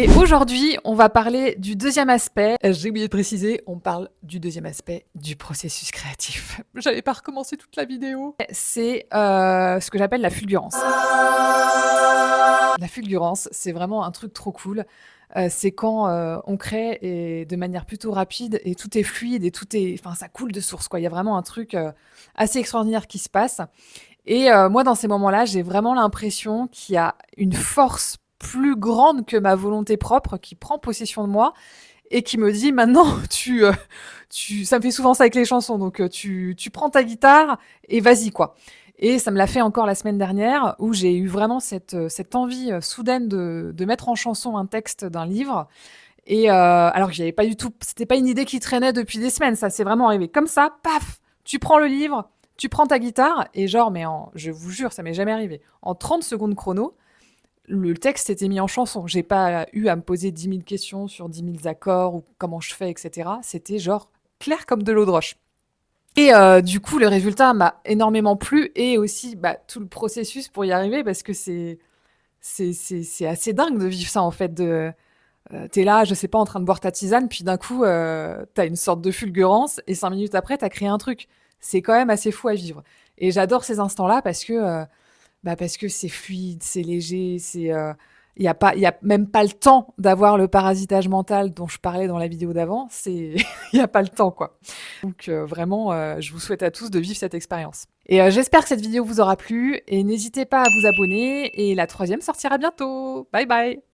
Et aujourd'hui, on va parler du deuxième aspect. J'ai oublié de préciser, on parle du deuxième aspect du processus créatif. J'avais pas recommencé toute la vidéo. C'est ce que j'appelle la fulgurance. La fulgurance, c'est vraiment un truc trop cool. C'est quand on crée et de manière plutôt rapide et tout est fluide et tout est, enfin, ça coule de source, quoi. Il y a vraiment un truc assez extraordinaire qui se passe. Et moi, dans ces moments-là, j'ai vraiment l'impression qu'il y a une force plus grande que ma volonté propre qui prend possession de moi et qui me dit maintenant, ça me fait souvent ça avec les chansons, donc tu prends ta guitare et vas-y, quoi. Et ça me l'a fait encore la semaine dernière où j'ai eu vraiment cette envie soudaine de mettre en chanson un texte d'un livre. Et alors que j'avais pas du tout, c'était pas une idée qui traînait depuis des semaines, ça s'est vraiment arrivé comme ça, paf, tu prends le livre, tu prends ta guitare, et genre, je vous jure, ça m'est jamais arrivé. En 30 secondes chrono, le texte s'était mis en chanson. J'ai pas eu à me poser 10 000 questions sur 10 000 accords ou comment je fais, etc. C'était genre clair comme de l'eau de roche. Et du coup, le résultat m'a énormément plu et aussi tout le processus pour y arriver parce que c'est assez dingue de vivre ça en fait. T'es là, je sais pas, en train de boire ta tisane, puis d'un coup, t'as une sorte de fulgurance et 5 minutes après, t'as créé un truc. C'est quand même assez fou à vivre. Et j'adore ces instants-là parce que c'est fluide, c'est léger, il y a pas, il y a même pas le temps d'avoir le parasitage mental dont je parlais dans la vidéo d'avant. Il y a pas le temps, quoi. Donc vraiment, je vous souhaite à tous de vivre cette expérience. Et j'espère que cette vidéo vous aura plu et n'hésitez pas à vous abonner et la troisième sortira bientôt. Bye bye!